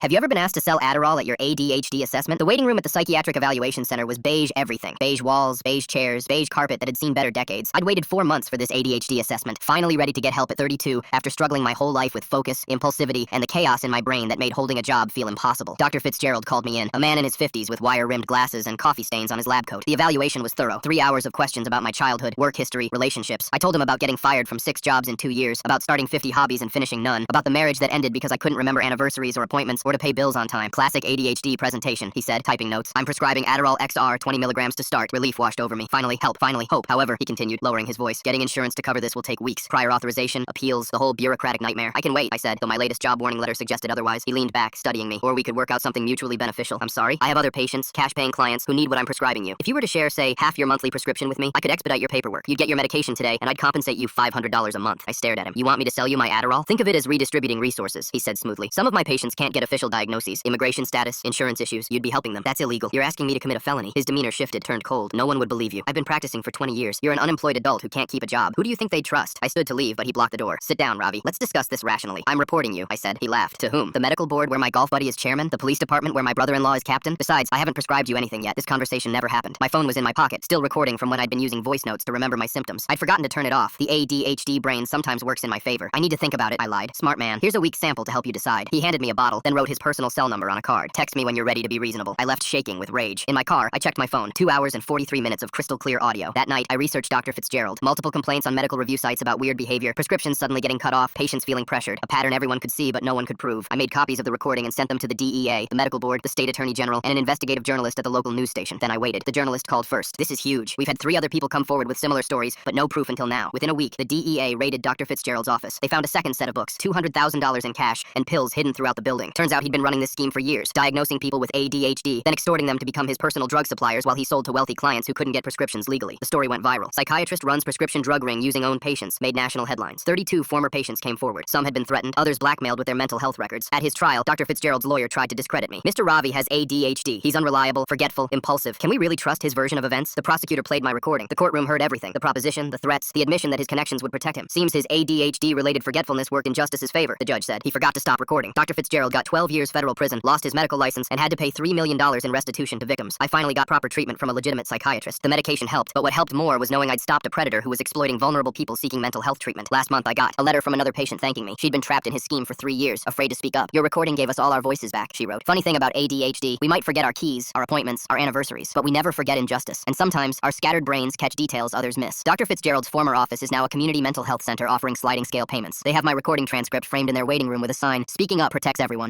Have you ever been asked to sell Adderall at your ADHD assessment? The waiting room at the Psychiatric Evaluation Center was beige everything. Beige walls, beige chairs, beige carpet that had seen better decades. I'd waited 4 months for this ADHD assessment, finally ready to get help at 32 after struggling my whole life with focus, impulsivity, and the chaos in my brain that made holding a job feel impossible. Dr. Fitzgerald called me in, a man in his 50s with wire-rimmed glasses and coffee stains on his lab coat. The evaluation was thorough. 3 hours of questions about my childhood, work history, relationships. I told him about getting fired from 6 jobs in 2 years, about starting 50 hobbies and finishing none, about the marriage that ended because I couldn't remember anniversaries or appointments or to pay bills on time. Classic ADHD presentation, he said, typing notes. I'm prescribing Adderall XR 20 milligrams to start. Relief washed over me. Finally, help. Finally, hope. However, he continued, lowering his voice, getting insurance to cover this will take weeks. Prior authorization, appeals, the whole bureaucratic nightmare. I can wait, I said, though my latest job warning letter suggested otherwise. He leaned back, studying me. Or we could work out something mutually beneficial. I'm sorry. I have other patients, cash-paying clients, who need what I'm prescribing you. If you were to share, say, half your monthly prescription with me, I could expedite your paperwork. You'd get your medication today, and I'd compensate you $500 a month. I stared at him. You want me to sell you my Adderall? Think of it as redistributing resources, he said smoothly. Some of my patients can't get official diagnoses, immigration status, insurance issues. You'd be helping them. That's illegal. You're asking me to commit a felony. His demeanor shifted, turned cold. No one would believe you. I've been practicing for 20 years. You're an unemployed adult who can't keep a job. Who do you think they'd trust? I stood to leave, but he blocked the door. Sit down, Ravi. Let's discuss this rationally. I'm reporting you, I said. He laughed. To whom? The medical board where my golf buddy is chairman? The police department where my brother-in-law is captain? Besides, I haven't prescribed you anything yet. This conversation never happened. My phone was in my pocket, still recording from when I'd been using voice notes to remember my symptoms. I'd forgotten to turn it off. The ADHD brain sometimes works in my favor. I need to think about it, I lied. Smart man. Here's a weak sample to help you decide. He handed me a bottle, then wrote his personal cell number on a card. Text me when you're ready to be reasonable. I left shaking with rage. In my car, I checked my phone. 2 hours and 43 minutes of crystal clear audio. That night, I researched Dr. Fitzgerald. Multiple complaints on medical review sites about weird behavior, prescriptions suddenly getting cut off, patients feeling pressured, a pattern everyone could see but no one could prove. I made copies of the recording and sent them to the DEA, the medical board, the state attorney general, and an investigative journalist at the local news station. Then I waited. The journalist called first. This is huge. We've had 3 other people come forward with similar stories, but no proof until now. Within a week, the DEA raided Dr. Fitzgerald's office. They found a second set of books, $200,000 in cash, and pills hidden throughout the building. Turns out he'd been running this scheme for years, diagnosing people with ADHD, then extorting them to become his personal drug suppliers while he sold to wealthy clients who couldn't get prescriptions legally. The story went viral. Psychiatrist runs prescription drug ring using own patients, made national headlines. 32 former patients came forward. Some had been threatened, others blackmailed with their mental health records. At his trial, Dr. Fitzgerald's lawyer tried to discredit me. Mr. Ravi has ADHD. He's unreliable, forgetful, impulsive. Can we really trust his version of events? The prosecutor played my recording. The courtroom heard everything. The proposition, the threats, the admission that his connections would protect him. Seems his ADHD-related forgetfulness worked in justice's favor, the judge said. He forgot to stop recording. Dr. Fitzgerald got 12 years federal prison, lost his medical license, and had to pay $3 million in restitution to victims. I finally got proper treatment from a legitimate psychiatrist. The medication helped, but what helped more was knowing I'd stopped a predator who was exploiting vulnerable people seeking mental health treatment. Last month I got a letter from another patient thanking me. She'd been trapped in his scheme for 3 years, afraid to speak up. Your recording gave us all our voices back, she wrote. Funny thing about ADHD, we might forget our keys, our appointments, our anniversaries, but we never forget injustice. And sometimes, our scattered brains catch details others miss. Dr. Fitzgerald's former office is now a community mental health center offering sliding scale payments. They have my recording transcript framed in their waiting room with a sign, "Speaking up protects everyone."